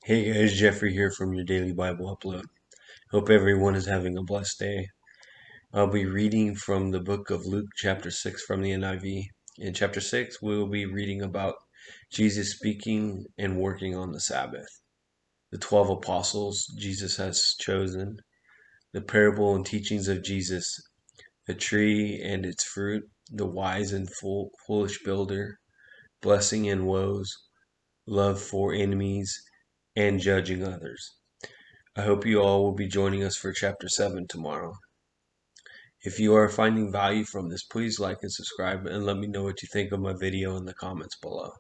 Hey guys, Jeffrey here from your daily Bible upload. Hope everyone is having a blessed day. I'll be reading from the book of Luke, chapter 6 from the NIV. In chapter 6, we will be reading about Jesus speaking and working on the Sabbath, the 12 apostles Jesus has chosen, the parable and teachings of Jesus, the tree and its fruit, the wise and foolish builder, blessing and woes, love for enemies, and judging others. I hope you all will be joining us for chapter 7 tomorrow. If you are finding value from this, please like and subscribe and let me know what you think of my video in the comments below.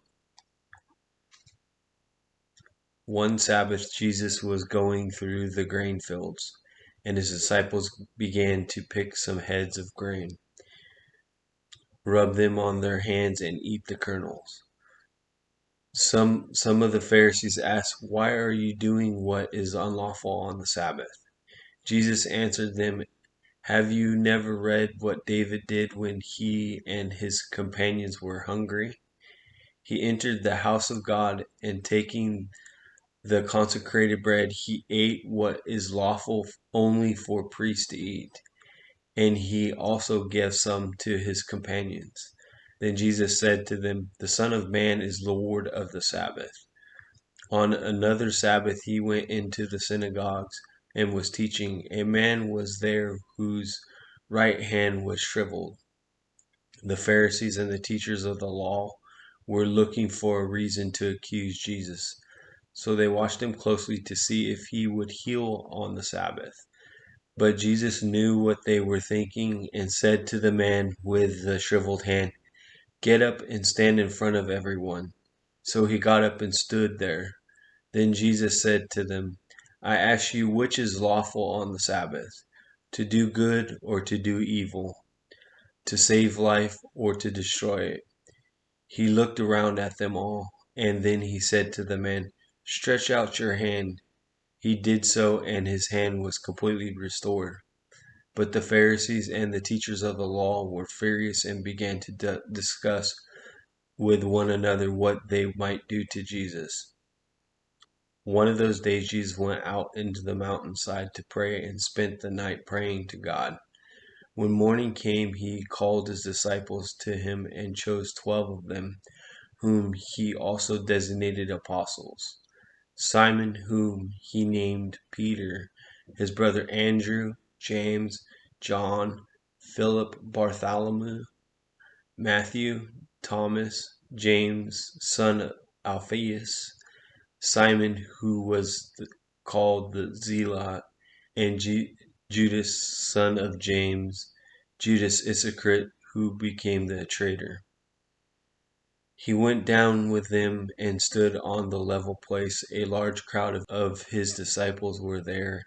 One Sabbath, Jesus was going through the grain fields, and his disciples began to pick some heads of grain, rub them on their hands, and eat the kernels. Some of the Pharisees asked, "Why are you doing what is unlawful on the Sabbath?" Jesus answered them, "Have you never read what David did when he and his companions were hungry? He entered the house of God, and taking the consecrated bread, he ate what is lawful only for priests to eat, and he also gave some to his companions." Then Jesus said to them, "The Son of Man is Lord of the Sabbath." On another Sabbath he went into the synagogues and was teaching. A man was there whose right hand was shriveled. The Pharisees and the teachers of the law were looking for a reason to accuse Jesus, so they watched him closely to see if he would heal on the Sabbath. But Jesus knew what they were thinking and said to the man with the shriveled hand, "Get up and stand in front of everyone." So he got up and stood there. Then Jesus said to them, "I ask you, which is lawful on the Sabbath, to do good or to do evil, to save life or to destroy it?" He looked around at them all, and then he said to the man, "Stretch out your hand." He did so, and his hand was completely restored. But the Pharisees and the teachers of the law were furious and began to discuss with one another what they might do to Jesus. One of those days Jesus went out into the mountainside to pray and spent the night praying to God. When morning came, he called his disciples to him and chose 12 of them, whom he also designated apostles: Simon, whom he named Peter, his brother Andrew, James, John, Philip, Bartholomew, Matthew, Thomas, James, son of Alphaeus, Simon, who was called the Zealot, and Judas, son of James, Judas Iscariot, who became the traitor. He went down with them and stood on the level place. A large crowd of his disciples were there,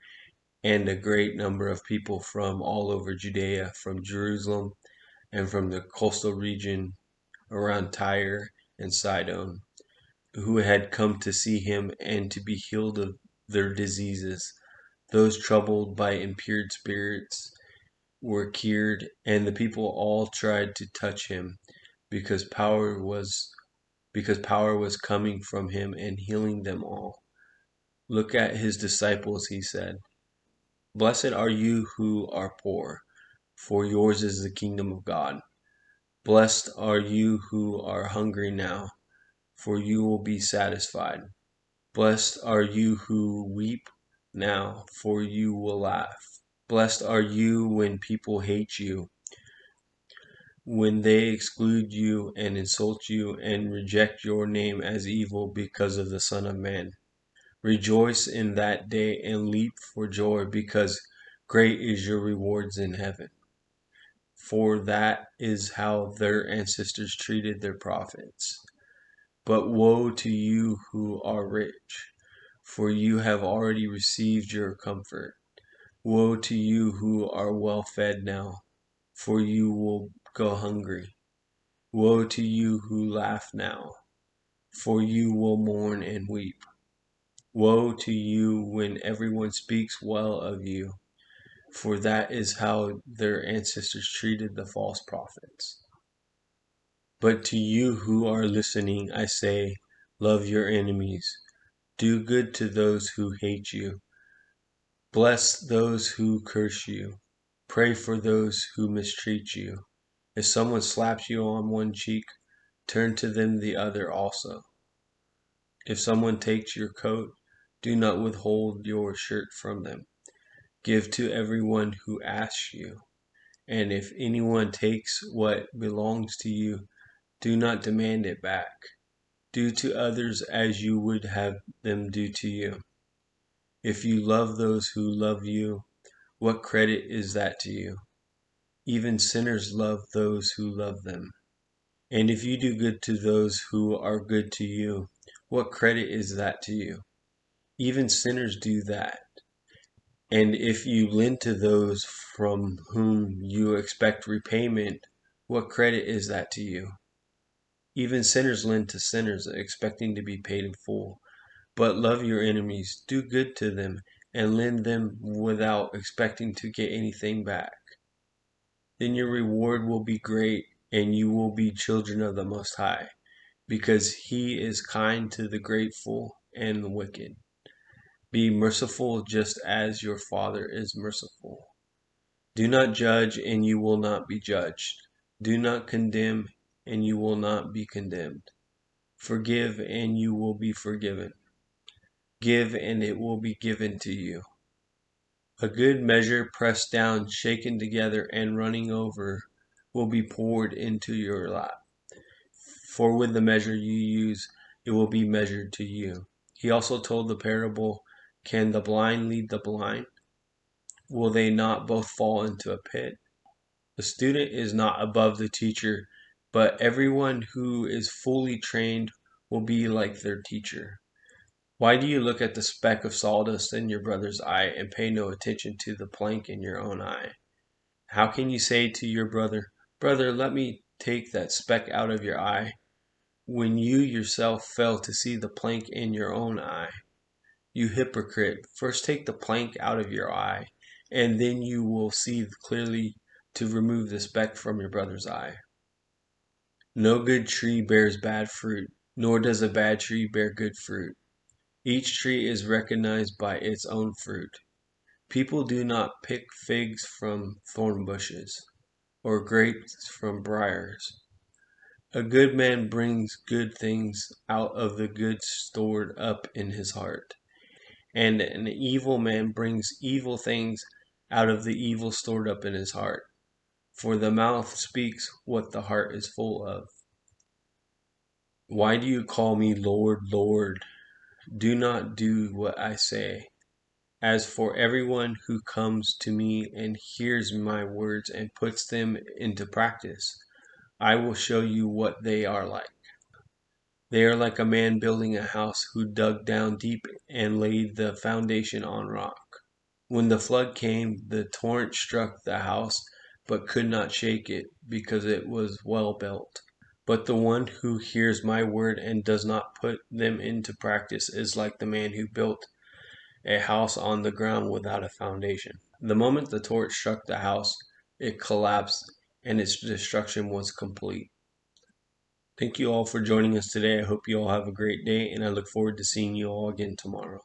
and a great number of people from all over Judea, from Jerusalem, and from the coastal region around Tyre and Sidon, who had come to see him and to be healed of their diseases. Those troubled by impure spirits were cured, and the people all tried to touch him, because power was coming from him and healing them all. "Look at his disciples," he said. "Blessed are you who are poor, for yours is the kingdom of God. Blessed are you who are hungry now, for you will be satisfied. Blessed are you who weep now, for you will laugh. Blessed are you when people hate you, when they exclude you and insult you and reject your name as evil because of the Son of Man. Rejoice in that day and leap for joy, because great is your rewards in heaven. For that is how their ancestors treated their prophets. But woe to you who are rich, for you have already received your comfort. Woe to you who are well fed now, for you will go hungry. Woe to you who laugh now, for you will mourn and weep. Woe to you when everyone speaks well of you, for that is how their ancestors treated the false prophets. But to you who are listening, I say, love your enemies. Do good to those who hate you. Bless those who curse you. Pray for those who mistreat you. If someone slaps you on one cheek, turn to them the other also. If someone takes your coat, do not withhold your shirt from them. Give to everyone who asks you. And if anyone takes what belongs to you, do not demand it back. Do to others as you would have them do to you. If you love those who love you, what credit is that to you? Even sinners love those who love them. And if you do good to those who are good to you, what credit is that to you? Even sinners do that. And if you lend to those from whom you expect repayment, what credit is that to you? Even sinners lend to sinners, expecting to be paid in full. But love your enemies, do good to them, and lend them without expecting to get anything back. Then your reward will be great, and you will be children of the Most High, because He is kind to the grateful and the wicked. Be merciful just as your Father is merciful. Do not judge, and you will not be judged. Do not condemn, and you will not be condemned. Forgive, and you will be forgiven. Give, and it will be given to you. A good measure, pressed down, shaken together, and running over, will be poured into your lap. For with the measure you use, it will be measured to you. He also told the parable, can the blind lead the blind? Will they not both fall into a pit? The student is not above the teacher, but everyone who is fully trained will be like their teacher. Why do you look at the speck of sawdust in your brother's eye and pay no attention to the plank in your own eye? How can you say to your brother, Brother, let me take that speck out of your eye, when you yourself fail to see the plank in your own eye? You hypocrite, first take the plank out of your eye, and then you will see clearly to remove the speck from your brother's eye. No good tree bears bad fruit, nor does a bad tree bear good fruit. Each tree is recognized by its own fruit. People do not pick figs from thorn bushes, or grapes from briars. A good man brings good things out of the good stored up in his heart, and an evil man brings evil things out of the evil stored up in his heart. For the mouth speaks what the heart is full of. Why do you call me Lord, Lord? Do not do what I say. As for everyone who comes to me and hears my words and puts them into practice, I will show you what they are like. They are like a man building a house who dug down deep and laid the foundation on rock. When the flood came, the torrent struck the house, but could not shake it, because it was well built. But the one who hears my word and does not put them into practice is like the man who built a house on the ground without a foundation. The moment the torch struck the house, it collapsed, and its destruction was complete. Thank you all for joining us today. I hope you all have a great day, and I look forward to seeing you all again tomorrow.